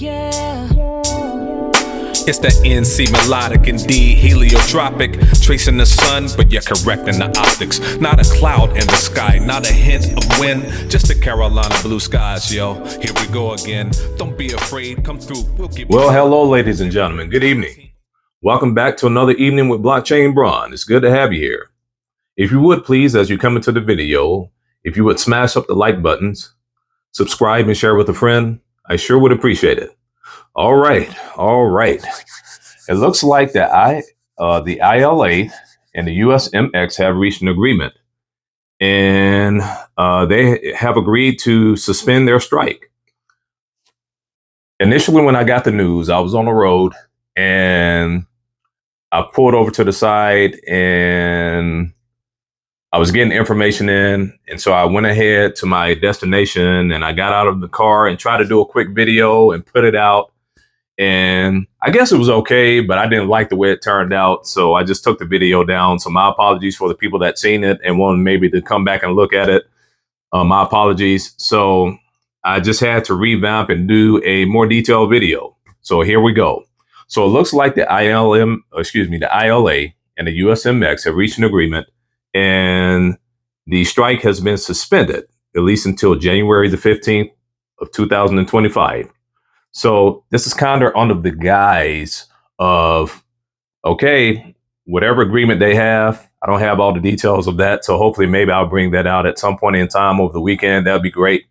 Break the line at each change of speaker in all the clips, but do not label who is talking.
It's that NC melodic, indeed heliotropic, tracing the sun, but you're correcting the optics. Not a cloud in the sky, not a hint of wind, just the Carolina blue skies, yo. Here we go again. Don't be afraid, come through. We'll give you.
Well, hello, ladies and gentlemen. Good evening. Welcome back to another evening with Blockchain Braun. It's good to have you here. If you would please, as you come into the video, if you would smash up the like buttons, subscribe and share with a friend, I sure would appreciate it. All right. It looks like the ILA and the USMX have reached an agreement, and they have agreed to suspend their strike. Initially, when I got the news, I was on the road and I pulled over to the side and I was getting information in. And so I went ahead to my destination and I got out of the car and tried to do a quick video and put it out. And I guess it was okay, but I didn't like the way it turned out. So I just took the video down. So my apologies for the people that seen it and wanted maybe to come back and look at it. My apologies. So I just had to revamp and do a more detailed video. So here we go. So it looks like the ILA and the USMX have reached an agreement, and the strike has been suspended, at least until January the 15th of 2025. So this is kind of under the guise of, okay, whatever agreement they have, I don't have all the details of that. So hopefully maybe I'll bring that out at some point in time over the weekend. That'd be great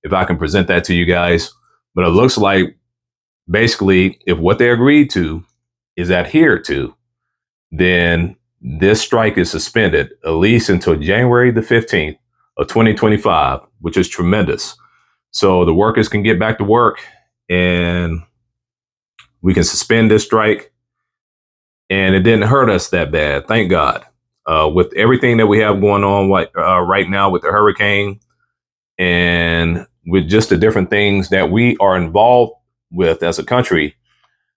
if I can present that to you guys. But it looks like basically if what they agreed to is adhered to, then this strike is suspended at least until January the 15th of 2025, which is tremendous. So the workers can get back to work and we can suspend this strike. And it didn't hurt us that bad, thank God. With everything that we have going on right now with the hurricane and with just the different things that we are involved with as a country,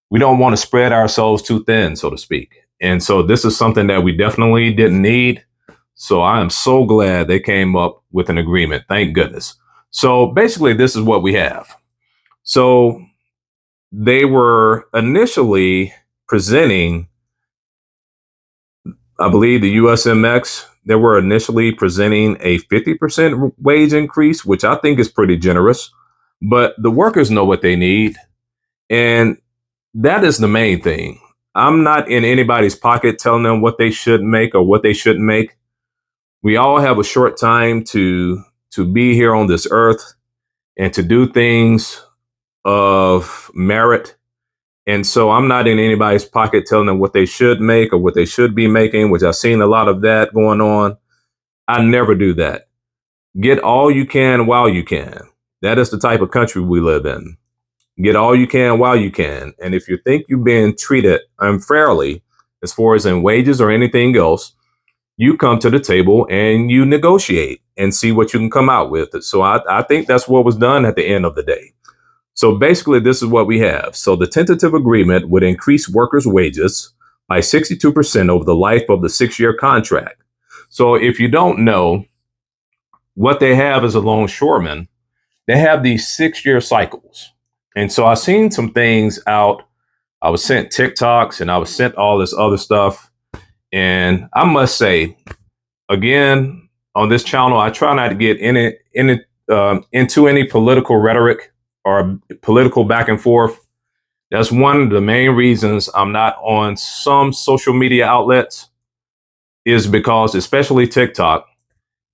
we don't want to spread ourselves too thin, so to speak. And so this is something that we definitely didn't need. So I am so glad they came up with an agreement. Thank goodness. So basically, this is what we have. So they were initially presenting, I believe the USMX, they were initially presenting a 50% wage increase, which I think is pretty generous, but the workers know what they need. And that is the main thing. I'm not in anybody's pocket telling them what they should make or what they shouldn't make. We all have a short time to be here on this earth and to do things of merit. And so I'm not in anybody's pocket telling them what they should make or what they should be making, which I've seen a lot of that going on. I never do that. Get all you can while you can. That is the type of country we live in. Get all you can while you can. And if you think you're being treated unfairly, as far as in wages or anything else, you come to the table and you negotiate and see what you can come out with. So I think that's what was done at the end of the day. So basically, this is what we have. So the tentative agreement would increase workers' wages by 62% over the life of the 6-year contract. So if you don't know, what they have as a longshoreman, they have these 6-year cycles. And so I've seen some things out. I was sent TikToks and I was sent all this other stuff. And I must say, again, on this channel, I try not to get into any political rhetoric or political back and forth. That's one of the main reasons I'm not on some social media outlets, is because, especially TikTok,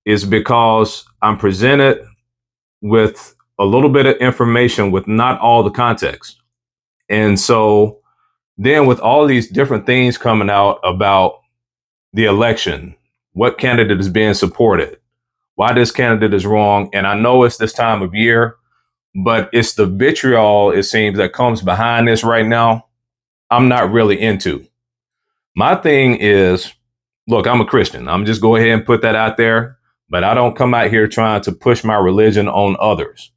is because I'm presented with a little bit of information with not all the context. And so then with all these different things coming out about the election, what candidate is being supported, why this candidate is wrong. And I know it's this time of year, but it's the vitriol, it seems, that comes behind this right now. I'm not really into. My thing is, look, I'm a Christian. I'm just go ahead and put that out there, but I don't come out here trying to push my religion on others.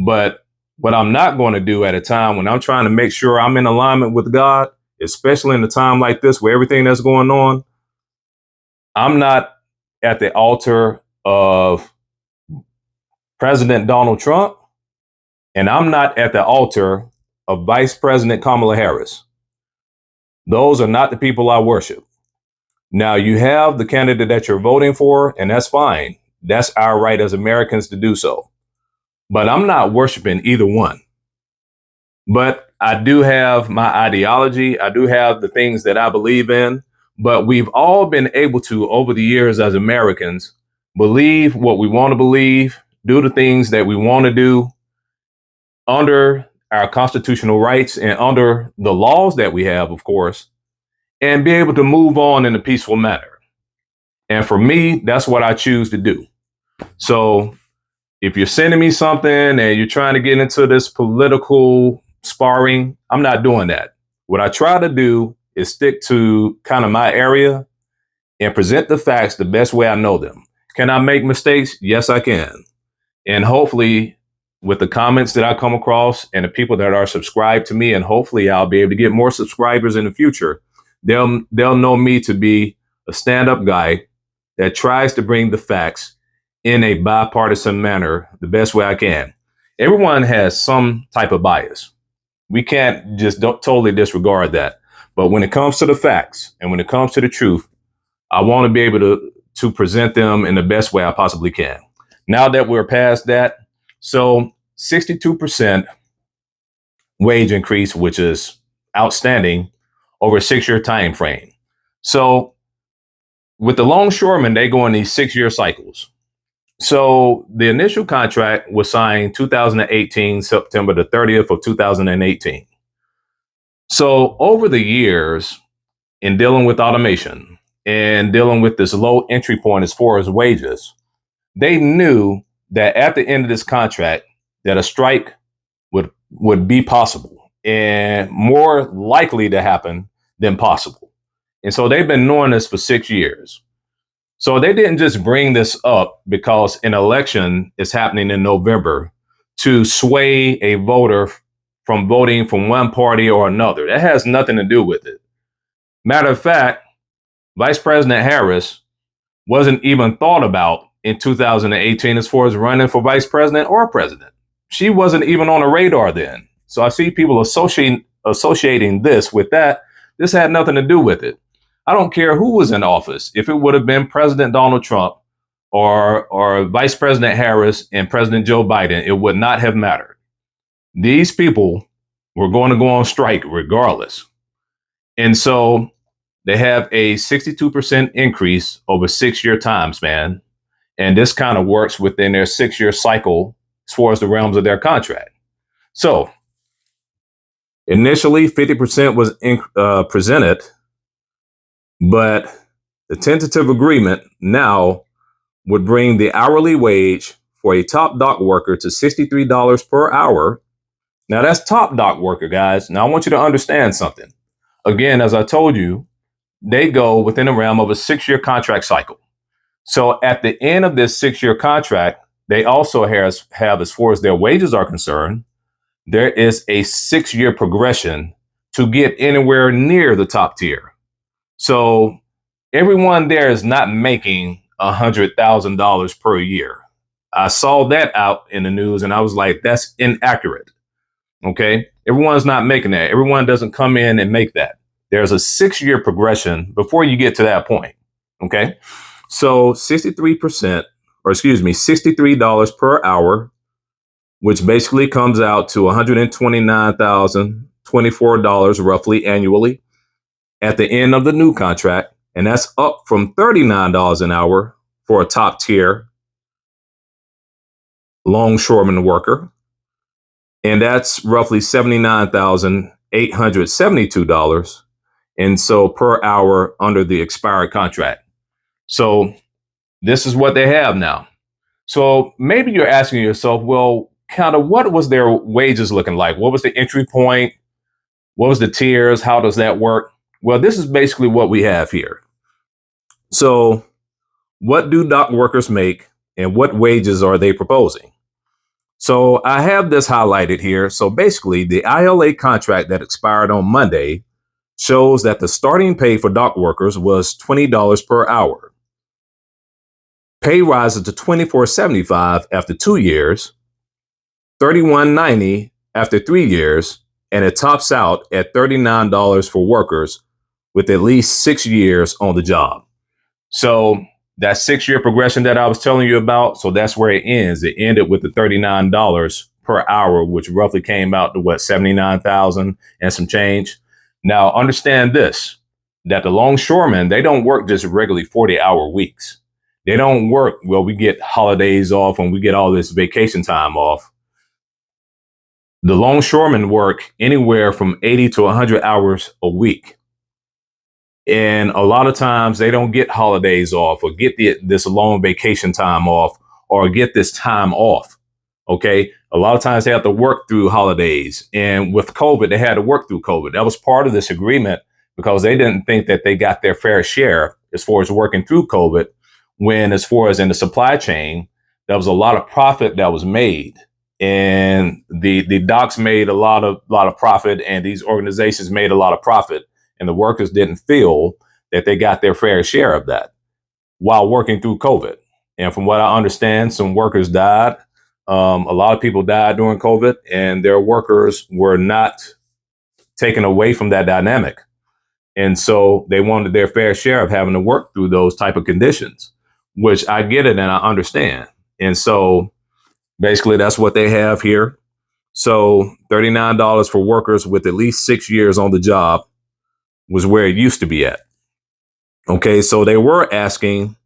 But what I'm not going to do at a time when I'm trying to make sure I'm in alignment with God, especially in a time like this where everything that's going on, I'm not at the altar of President Donald Trump, and I'm not at the altar of Vice President Kamala Harris. Those are not the people I worship. Now, you have the candidate that you're voting for, and that's fine. That's our right as Americans to do so. But I'm not worshiping either one. But I do have my ideology. I do have the things that I believe in. But we've all been able to, over the years as Americans, believe what we want to believe, do the things that we want to do under our constitutional rights and under the laws that we have, of course, and be able to move on in a peaceful manner. And for me, that's what I choose to do. So if you're sending me something and you're trying to get into this political sparring, I'm not doing that. What I try to do is stick to kind of my area and present the facts the best way I know them. Can I make mistakes? Yes, I can. And hopefully, with the comments that I come across and the people that are subscribed to me, and hopefully I'll be able to get more subscribers in the future, they'll know me to be a stand-up guy that tries to bring the facts in a bipartisan manner the best way I can. Everyone has some type of bias. We can't just totally disregard that. But when it comes to the facts and when it comes to the truth, I want to be able to present them in the best way I possibly can. Now that we're past that, so 62% wage increase, which is outstanding over a 6-year time frame. So with the longshoremen, they go in these 6-year cycles. So the initial contract was signed 2018, September the 30th of 2018. So over the years in dealing with automation and dealing with this low entry point as far as wages, they knew that at the end of this contract that a strike would be possible and more likely to happen than possible. And so they've been knowing this for 6 years. So they didn't just bring this up because an election is happening in November to sway a voter from voting from one party or another. That has nothing to do with it. Matter of fact, Vice President Harris wasn't even thought about in 2018 as far as running for vice president or president. She wasn't even on the radar then. So I see people associating this with that. This had nothing to do with it. I don't care who was in office. If it would have been President Donald Trump or Vice President Harris and President Joe Biden, it would not have mattered. These people were going to go on strike regardless. And so they have a 62% increase over 6-year time span. And this kind of works within their 6-year cycle as far as the realms of their contract. So initially, 50% was presented, but the tentative agreement now would bring the hourly wage for a top dock worker to $63 per hour. Now, that's top dock worker, guys. Now, I want you to understand something. Again, as I told you, they go within the realm of a 6-year contract cycle. So at the end of this 6-year contract, they also have, as far as their wages are concerned, there is a 6-year progression to get anywhere near the top tier. So everyone there is not making $100,000 per year. I saw that out in the news and I was like, that's inaccurate. Okay. Everyone's not making that. Everyone doesn't come in and make that. There's a 6-year progression before you get to that point. Okay. So $63 per hour, which basically comes out to $129,024 roughly annually at the end of the new contract. And that's up from $39 an hour for a top tier longshoreman worker. And that's roughly $79,872. And so per hour under the expired contract. So this is what they have now. So maybe you're asking yourself, well, kind of what was their wages looking like? What was the entry point? What was the tiers? How does that work? Well, this is basically what we have here. So what do dock workers make and what wages are they proposing? So I have this highlighted here. So basically the ILA contract that expired on Monday shows that the starting pay for dock workers was $20 per hour. Pay rises to $24.75 after 2 years, $31.90 after 3 years, and it tops out at $39 for workers with at least 6 years on the job. So that 6 year progression that I was telling you about, so that's where it ends. It ended with the $39 per hour, which roughly came out to what, 79,000 and some change. Now understand this, that the longshoremen, they don't work just regularly 40-hour weeks. They don't work, well, we get holidays off and we get all this vacation time off. The longshoremen work anywhere from 80 to 100 hours a week. And a lot of times they don't get holidays off or get this long vacation time off or get this time off. Okay. A lot of times they have to work through holidays. And with COVID, they had to work through COVID. That was part of this agreement because they didn't think that they got their fair share as far as working through COVID, when as far as in the supply chain, there was a lot of profit that was made. And the docs made a lot of profit, and these organizations made a lot of profit, and the workers didn't feel that they got their fair share of that while working through COVID. And from what I understand, some workers died. A lot of people died during COVID, and their workers were not taken away from that dynamic. And so they wanted their fair share of having to work through those type of conditions, which I get it and I understand. And so basically that's what they have here. So $39 for workers with at least 6 years on the job was where it used to be at. Okay, so they were asking,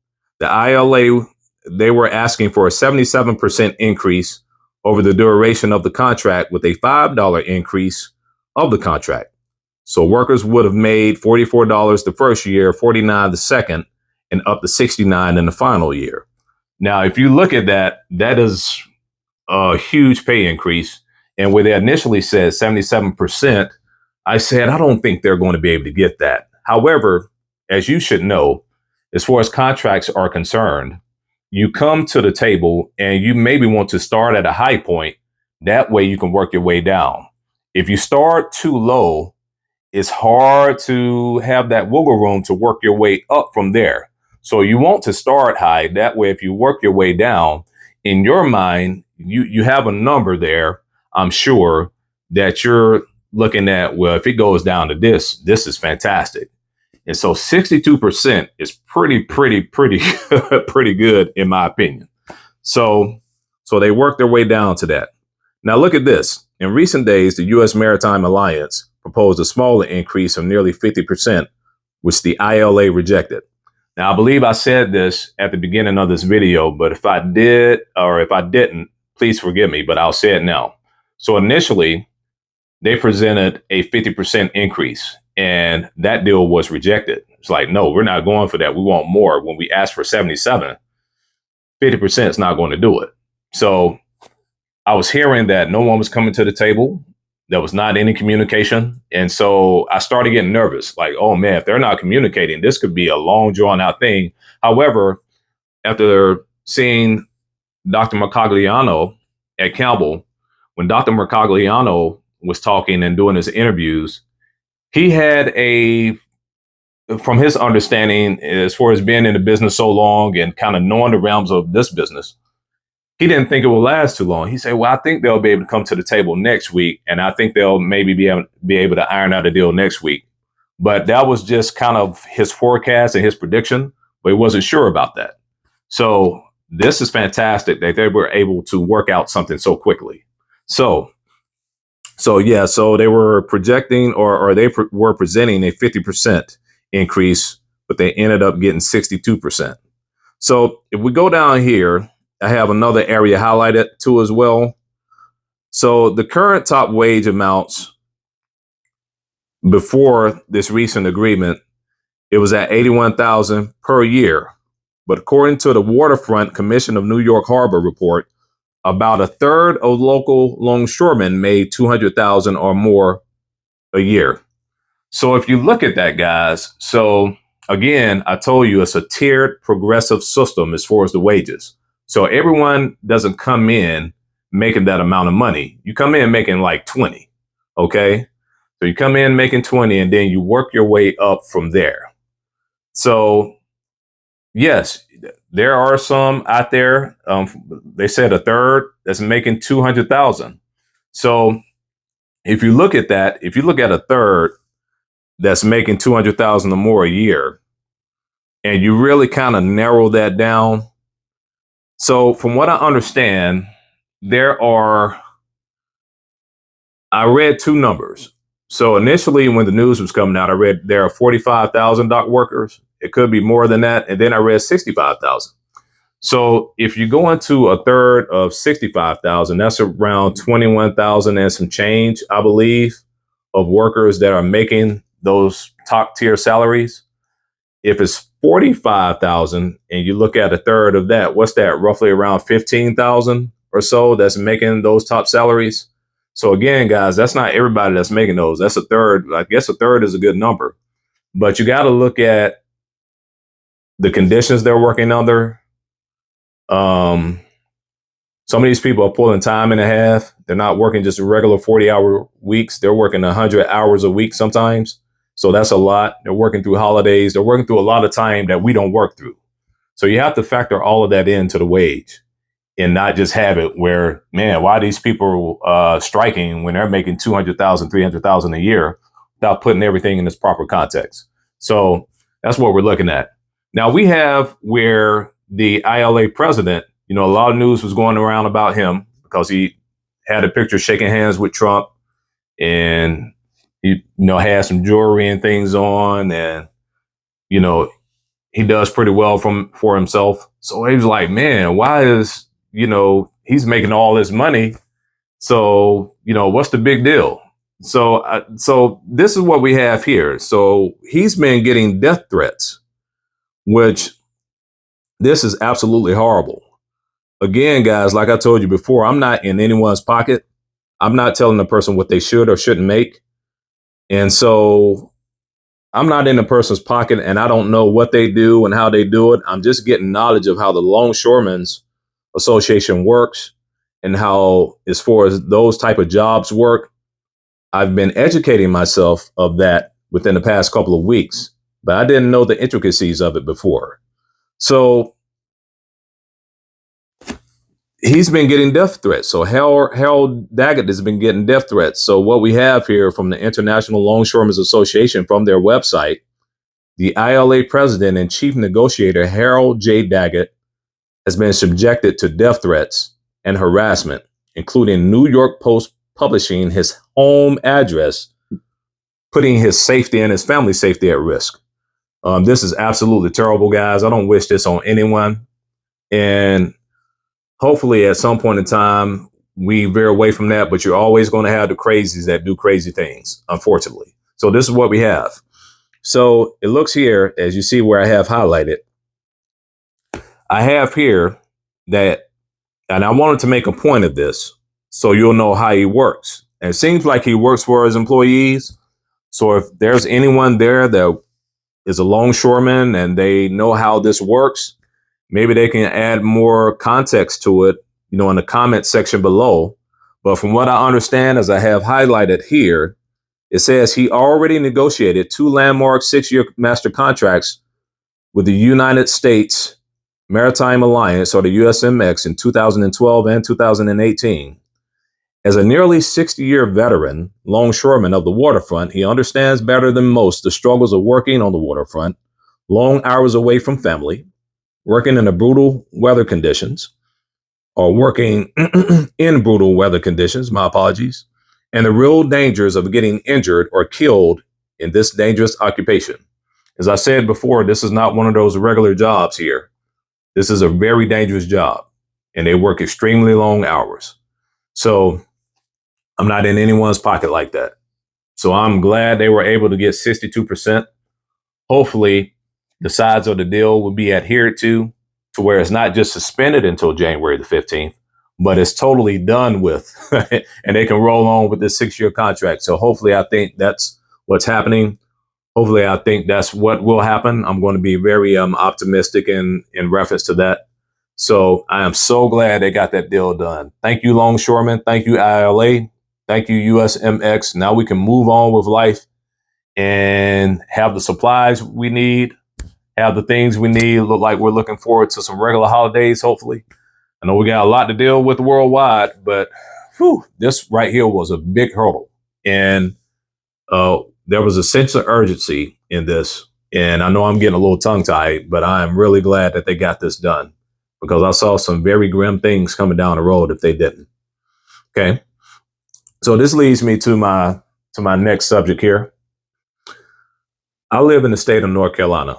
the ILA, they were asking for a 77% increase over the duration of the contract with a $5 increase of the contract. So workers would have made $44 the first year, $49 the second, and up to $69 in the final year. Now, if you look at that, that is a huge pay increase. And where they initially said 77%, I said, I don't think they're going to be able to get that. However, as you should know, as far as contracts are concerned, you come to the table and you maybe want to start at a high point. That way you can work your way down. If you start too low, it's hard to have that wiggle room to work your way up from there. So you want to start high. That way, if you work your way down, in your mind, you have a number there, I'm sure, that you're looking at, well, if it goes down to this is fantastic. And so 62% is pretty, pretty good, in my opinion. So they work their way down to that. Now, look at this. In recent days, the U.S. Maritime Alliance proposed a smaller increase of nearly 50%, which the ILA rejected. Now, I believe I said this at the beginning of this video, but if I did or if I didn't, please forgive me, but I'll say it now. So initially, they presented a 50% increase, and that deal was rejected. It's like, no, we're not going for that. We want more. When we asked for 77, 50% is not going to do it. So I was hearing that no one was coming to the table. There was not any communication. And so I started getting nervous, like, oh man, if they're not communicating, this could be a long drawn out thing. However, after seeing Dr. Mercogliano at Campbell, when Dr. Mercogliano was talking and doing his interviews, he had from his understanding, as far as being in the business so long and kind of knowing the realms of this business, he didn't think it would last too long. He said, well, I think they'll be able to come to the table next week. And I think they'll maybe be able to iron out a deal next week. But that was just kind of his forecast and his prediction, but he wasn't sure about that. So this is fantastic that they were able to work out something so quickly. So they were projecting or they were presenting a 50% increase, but they ended up getting 62%. So if we go down here, I have another area highlighted too as well. So the current top wage amounts before this recent agreement, it was at $81,000 per year. But according to the Waterfront Commission of New York Harbor report, about a third of local longshoremen made $200,000 or more a year. So if you look at that, guys, so again, I told you it's a tiered progressive system as far as the wages. So everyone doesn't come in making that amount of money. You come in making like 20. Okay. So you come in making 20 and then you work your way up from there. So yes, there are some out there. They said a third that's making 200,000. So if you look at that, if you look at a third that's making 200,000 or more a year, and you really kind of narrow that down. So from what I understand, there are, I read two numbers. So initially when the news was coming out, I read there are 45,000 dock workers. It could be more than that. And then I read 65,000. So if you go into a third of 65,000, that's around 21,000 and some change, I believe, of workers that are making those top tier salaries. If it's 45,000 and you look at a third of that, what's that? Roughly around 15,000 or so that's making those top salaries. So again, guys, that's not everybody that's making those. That's a third. I guess a third is a good number, but you got to look at the conditions they're working under. Um, some of these people are pulling time and a half. They're not working just regular 40-hour weeks. They're working 100 hours a week sometimes. So that's a lot. They're working through holidays. They're working through a lot of time that we don't work through. So you have to factor all of that into the wage and not just have it where, man, why are these people striking when they're making 200,000, 300,000 a year without putting everything in its proper context. So that's what we're looking at. Now we have where the ILA president, a lot of news was going around about him because he had a picture shaking hands with Trump and he, had some jewelry and things on, and he does pretty well for himself. So he was like, man, why is he's making all this money? So what's the big deal? So this is what we have here. So he's been getting death threats, which this is absolutely horrible. Again, guys, like I told you before, I'm not in anyone's pocket. I'm not telling the person what they should or shouldn't make. And so I'm not in the person's pocket and I don't know what they do and how they do it. I'm just getting knowledge of how the Longshoremen's Association works and how, as far as those type of jobs work, I've been educating myself of that within the past couple of weeks, but I didn't know the intricacies of it before. So he's been getting death threats. So Harold Daggett has been getting death threats. So what we have here from the International Longshoremen's Association, from their website, the ILA president and chief negotiator, Harold J. Daggett, has been subjected to death threats and harassment, including New York Post publishing his home address, putting his safety and his family's safety at risk. This is absolutely terrible, guys. I don't wish this on anyone. And hopefully at some point in time, we veer away from that, but you're always going to have the crazies that do crazy things, unfortunately. So this is what we have. So it looks here, as you see where I have highlighted, I have here that, and I wanted to make a point of this so you'll know how he works. And it seems like he works for his employees. So if there's anyone there that is a longshoreman and they know how this works, maybe they can add more context to it, in the comment section below. But from what I understand, as I have highlighted here, it says he already negotiated 2 landmark 6-year master contracts with the United States Maritime Alliance, or the USMX, in 2012 and 2018. As a nearly 60-year veteran longshoreman of the waterfront, he understands better than most the struggles of working on the waterfront, long hours away from family, working in brutal weather conditions, or working in brutal weather conditions, my apologies, and the real dangers of getting injured or killed in this dangerous occupation. As I said before, this is not one of those regular jobs here. This is a very dangerous job, and they work extremely long hours. So I'm not in anyone's pocket like that. So I'm glad they were able to get 62%. Hopefully, the sides of the deal will be adhered to where it's not just suspended until January the 15th, but it's totally done with, and they can roll on with this 6-year contract. So hopefully, I think that's what's happening. Hopefully, I think that's what will happen. I'm going to be very optimistic in reference to that. So I am so glad they got that deal done. Thank you, longshoremen. Thank you, ILA. Thank you, USMX. Now we can move on with life and have the supplies we need, have the things we need. Look like we're looking forward to some regular holidays, hopefully. I know we got a lot to deal with worldwide, but this right here was a big hurdle. And there was a sense of urgency in this. And I know I'm getting a little tongue tied, but I am really glad that they got this done because I saw some very grim things coming down the road if they didn't. Okay. So this leads me to my next subject here. I live in the state of North Carolina.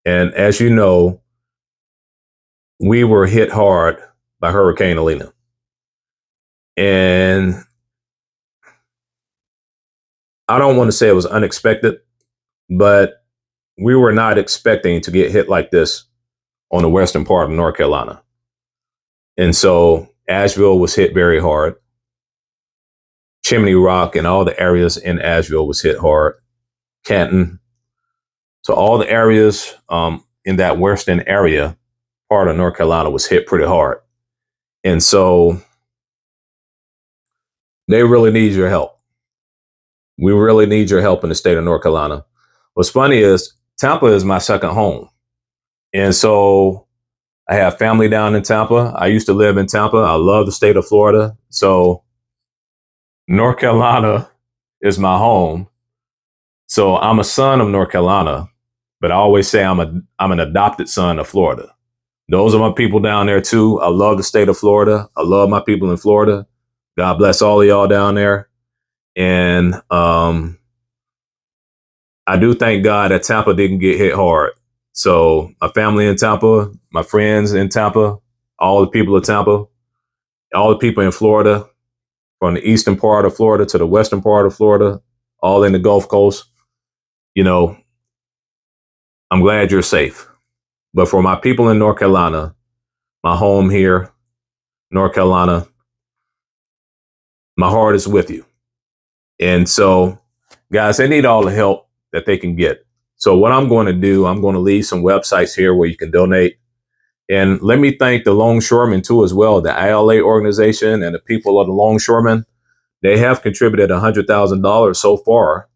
And as you know, we were hit hard by Hurricane Helene. And I don't want to say it was unexpected, but we were not expecting to get hit like this on the western part of North Carolina. And so Asheville was hit very hard. Chimney Rock and all the areas in Asheville was hit hard. Canton. So all the areas in that western area, part of North Carolina, was hit pretty hard. And so they really need your help. We really need your help in the state of North Carolina. What's funny is Tampa is my second home. And so I have family down in Tampa. I used to live in Tampa. I love the state of Florida. So North Carolina is my home. So I'm a son of North Carolina, but I always say I'm an adopted son of Florida. Those are my people down there too. I love the state of Florida. I love my people in Florida. God bless all of y'all down there. And I do thank God that Tampa didn't get hit hard. So my family in Tampa, my friends in Tampa, all the people of Tampa, all the people in Florida, from the eastern part of Florida to the western part of Florida, all in the Gulf Coast, you know, I'm glad you're safe. But for my people in North Carolina, my home here, North Carolina, my heart is with you. And so, guys, they need all the help that they can get. So what I'm going to do, I'm going to leave some websites here where you can donate. And let me thank the longshoremen too as well, the ILA organization and the people of the longshoremen. They have contributed $100,000 so far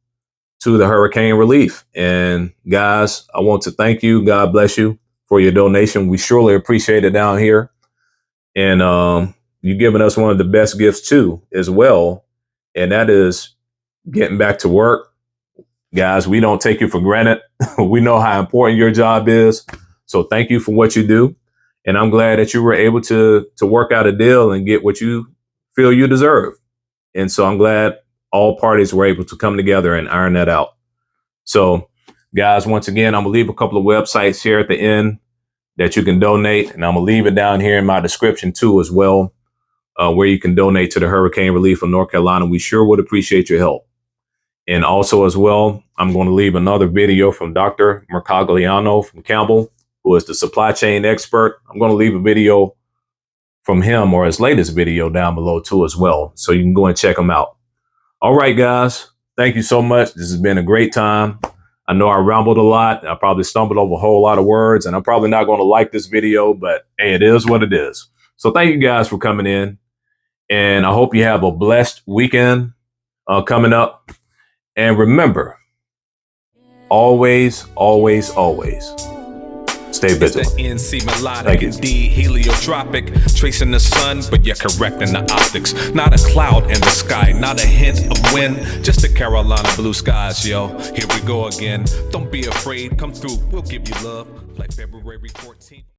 to the hurricane relief. And guys, I want to thank you. God bless you for your donation. We surely appreciate it down here. And you've given us one of the best gifts too as well. And that is getting back to work. Guys, we don't take you for granted. We know how important your job is. So thank you for what you do. And I'm glad that you were able to work out a deal and get what you feel you deserve. And so I'm glad all parties were able to come together and iron that out. So, guys, once again, I'm going to leave a couple of websites here at the end that you can donate. And I'm going to leave it down here in my description, too, as well, where you can donate to the hurricane relief of North Carolina. We sure would appreciate your help. And also, as well, I'm going to leave another video from Dr. Mercogliano from Campbell, who is the supply chain expert. I'm going to leave a video from him or his latest video down below, too, as well. So you can go and check him out. All right, guys. Thank you so much. This has been a great time. I know I rambled a lot. I probably stumbled over a whole lot of words, and I'm probably not going to like this video, but hey, it is what it is. So thank you guys for coming in, and I hope you have a blessed weekend coming up. And remember, always, always, always stay vigilant.
It's the NC melodic, indeed heliotropic, tracing the sun, but you're correcting the optics. Not a cloud in the sky, not a hint of wind, just the Carolina blue skies, yo. Here we go again. Don't be afraid, come through, we'll give you love, like February 14th.